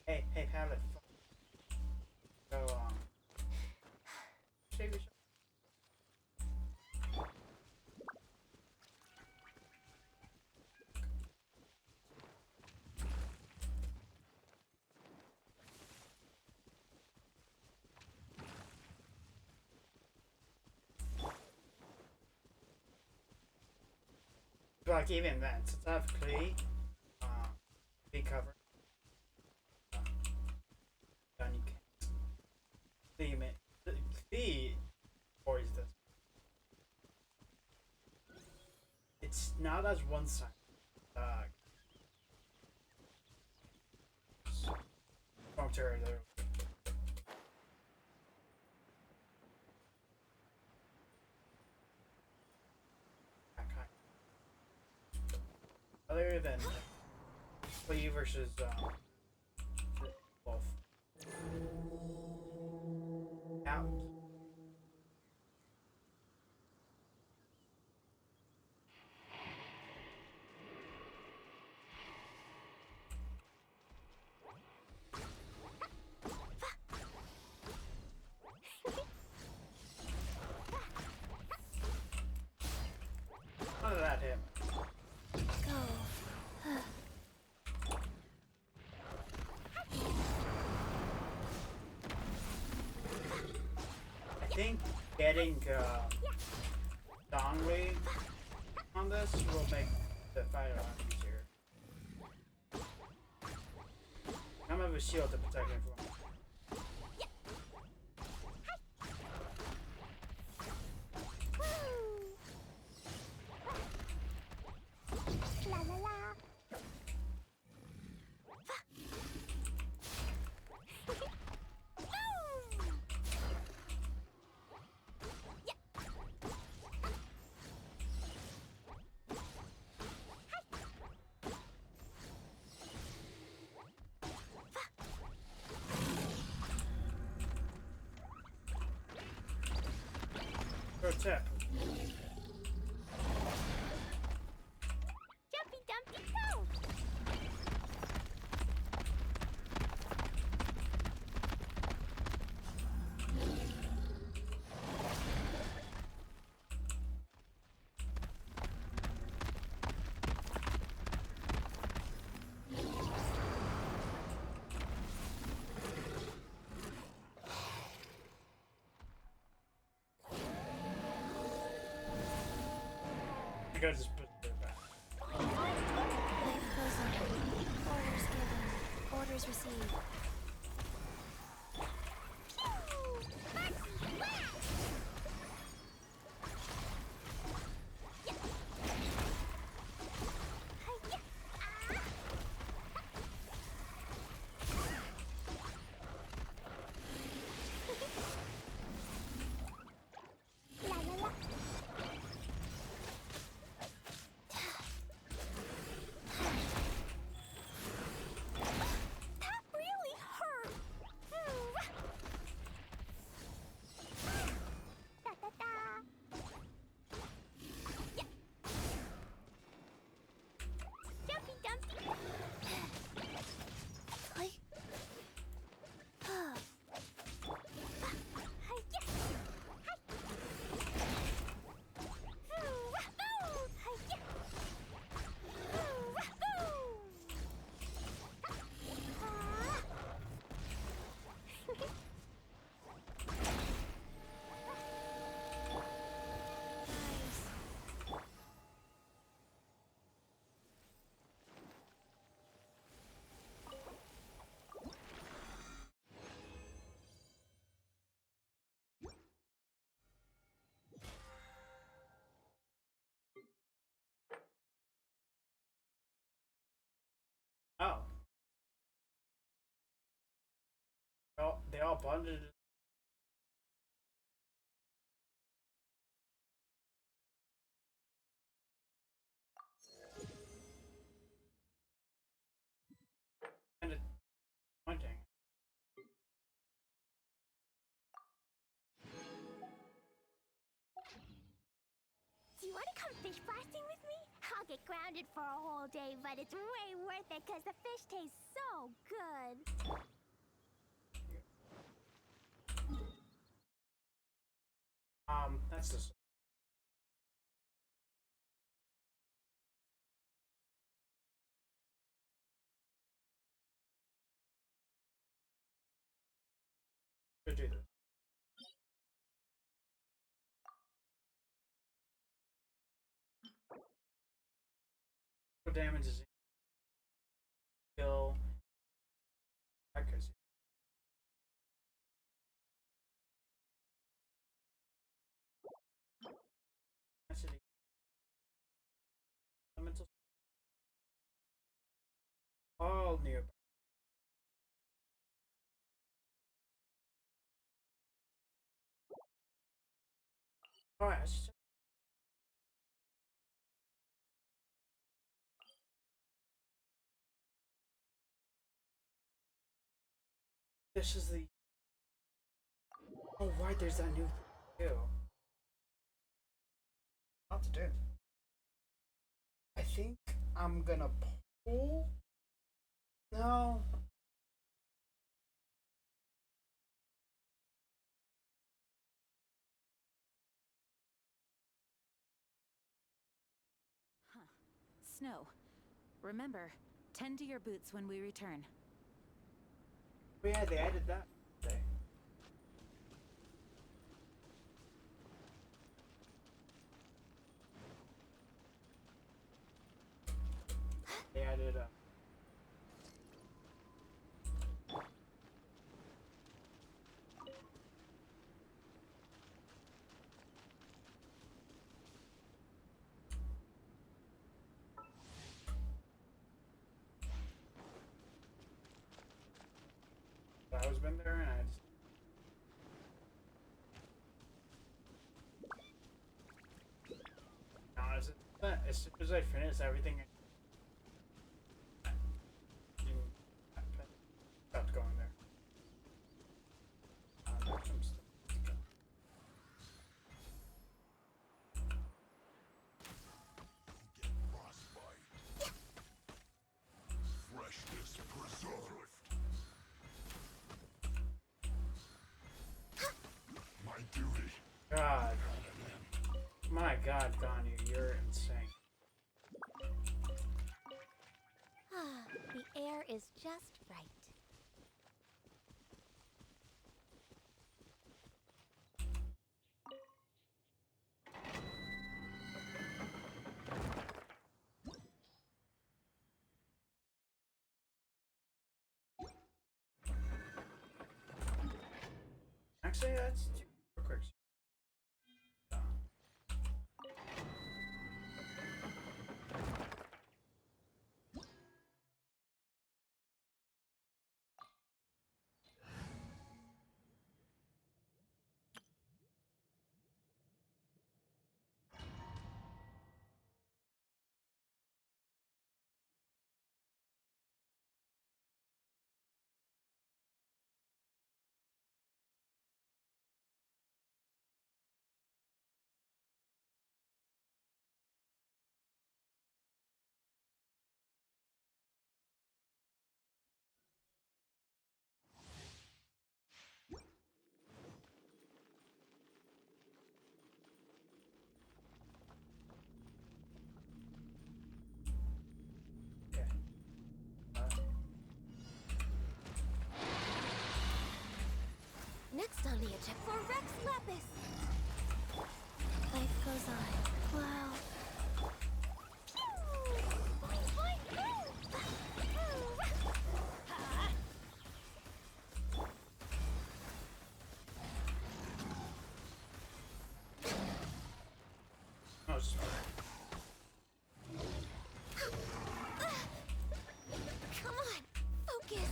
Hey, Pallet. Go on. Save yourself. Like even then, since I have Klee, be covered. Then you can Klee, Klee, or is this? It's not as one side. Strong terror there. Other than Klee versus Wolf. Out. None of that hit. I think getting Dongli on this will make the fight a lot easier. I'm gonna have a shield to protect him from. La la la. Pro tip. Jumpy dumpy go. You gotta just put it back. Life goes on. Orders given. Orders received. La la la. That really hop onto it. Kind of pointing. Do you want to come fish blasting with me? I'll get grounded for a whole day, but it's way worth it because the fish taste so good. That's just. Should do this. What damage is it? Kill. Accuracy. Tenacity. Elemental. All nearby. Alright, let's just. This is the. Oh, right, there's that new thing too. Not to do. I think I'm gonna pull. No. Huh. Snow. Remember, tend to your boots when we return. Oh yeah, they added that today. They added I was been there and I just. As soon as I finish everything, stopped going there. There's some stuff. Freshness preserved. My duty. God. My God, Ganyu, you're insane. The air is just right. Actually, that's too quick. Next on the agenda for Rex Lapis. Life goes on. Wow. Pew! Boing, boing, pew! Oh, it's Come on, focus.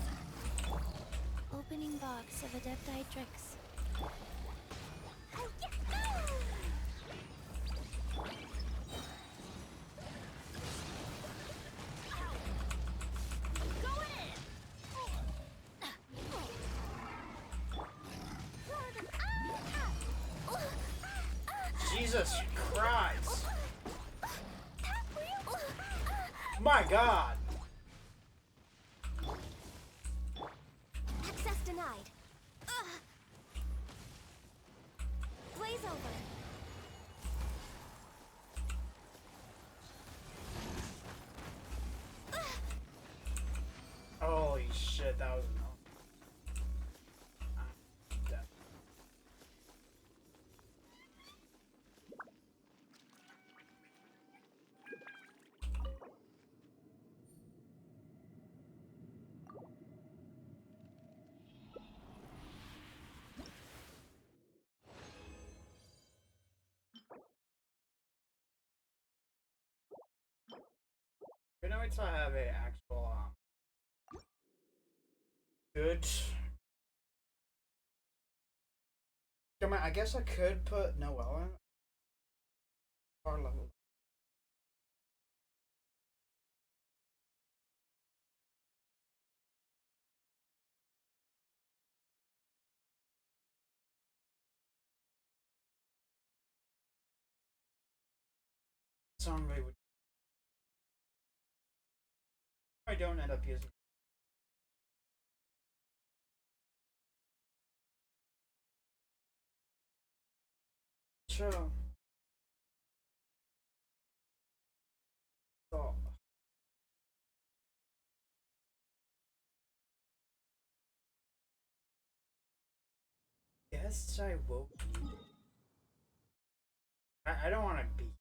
Opening bar. box of Adepti tricks. Jesus Christ! My God! Access denied. Blaze over. Holy shit, that was enough. I'm dead. You know, it's I have a actual good. Come on, I guess I could put Noelle in our level. Song they would. I don't end up using. Sure. So. Yes, I will. I don't want to be.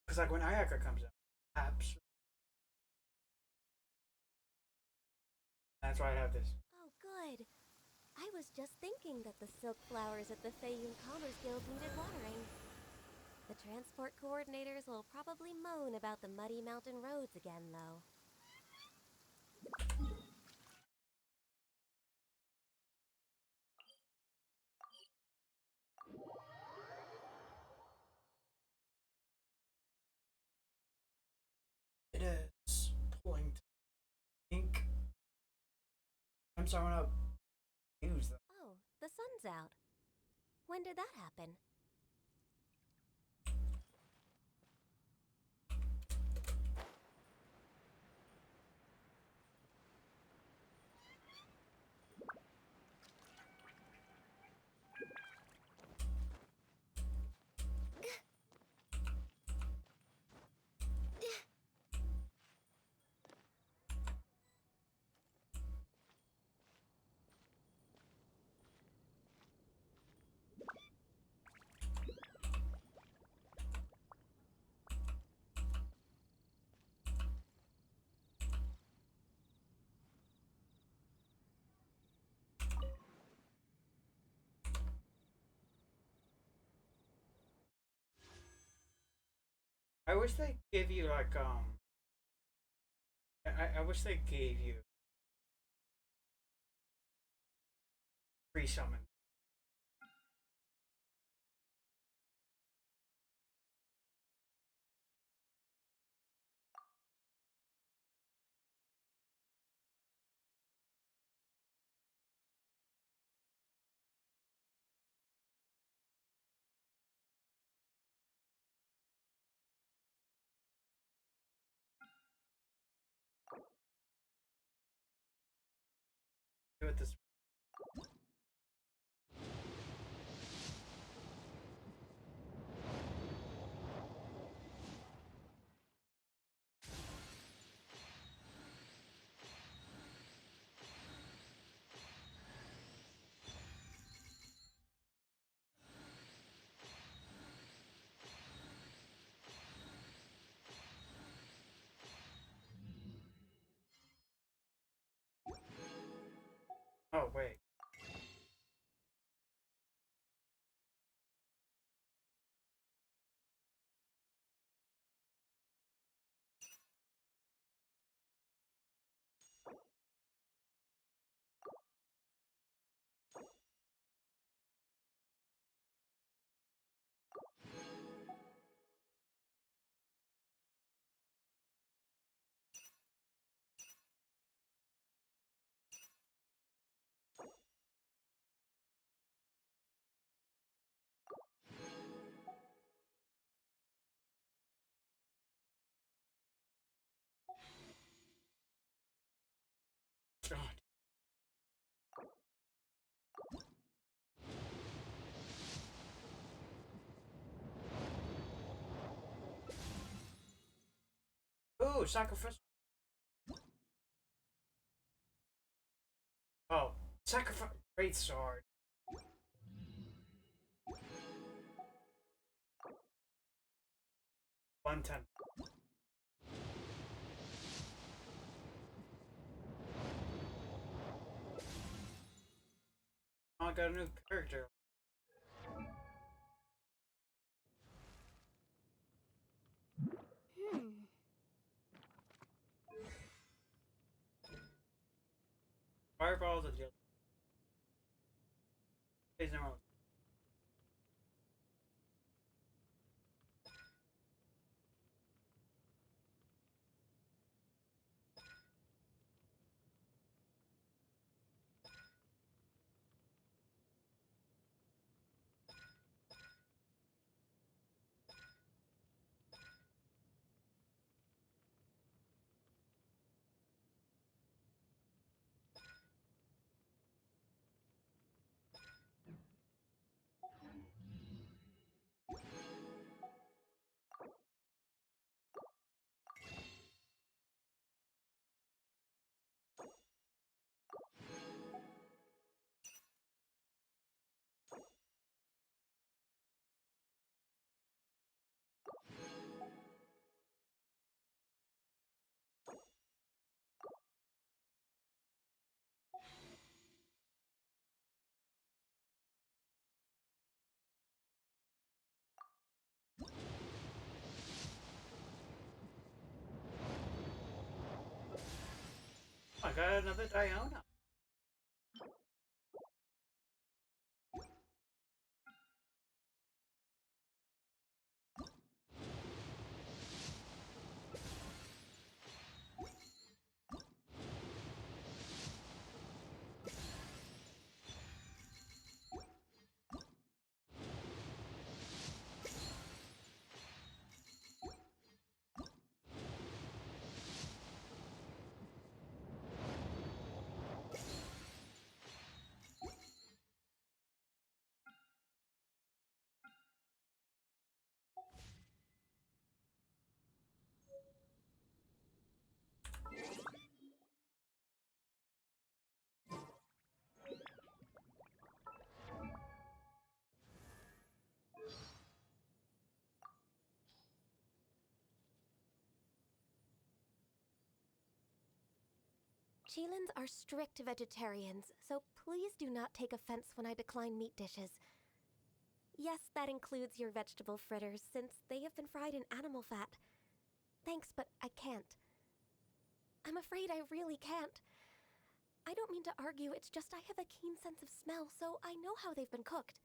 Because, like, when Ayaka comes out, absolutely. That's why I have this. Oh, good. I was just thinking that the silk flowers at the Feiyun Commerce Guild needed watering. The transport coordinators will probably moan about the muddy mountain roads again, though. It is pulling to ink. I'm sorry, I'm gonna use them. Oh, the sun's out. When did that happen? I wish they gave you, like, I wish they gave you free summon. Do it this Ooh, sacrifice. Oh, sacrifice. Great sword. 110. Oh, I got a new character. Fireballs and yellow. He's no. I got another Diona. Cheelans are strict vegetarians, so please do not take offense when I decline meat dishes. Yes, that includes your vegetable fritters, since they have been fried in animal fat. Thanks, but I can't. I'm afraid I really can't. I don't mean to argue, it's just I have a keen sense of smell, so I know how they've been cooked.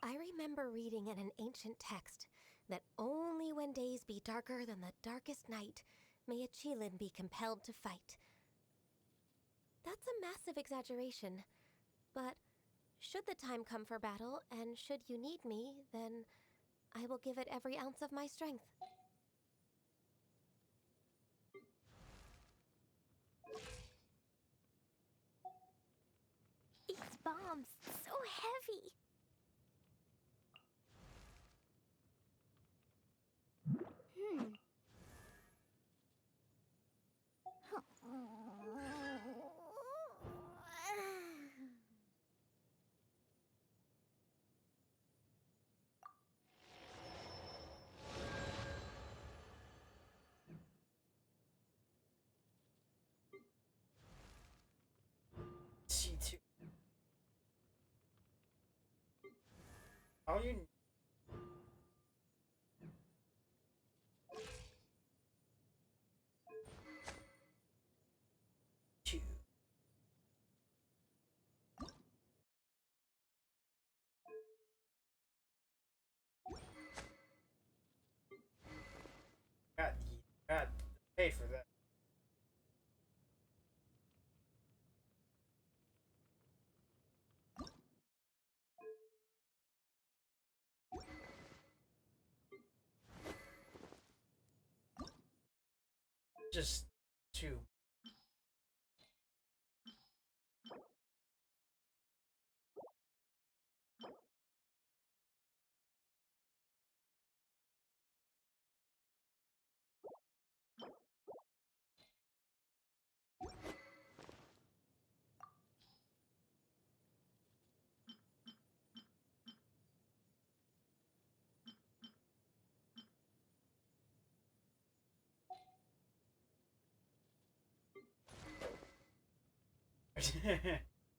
I remember reading in an ancient text that only when days be darker than the darkest night may a Cheelan be compelled to fight. That's a massive exaggeration, but should the time come for battle, and should you need me, then I will give it every ounce of my strength. These bombs, so heavy! C2. How you? Two. God, paid for that. Just two.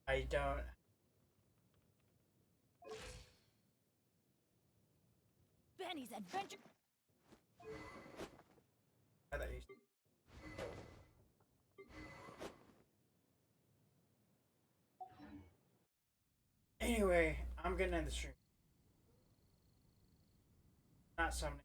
I don't. Benny's adventure. I thought you- Anyway, I'm gonna end the stream. Not summoning.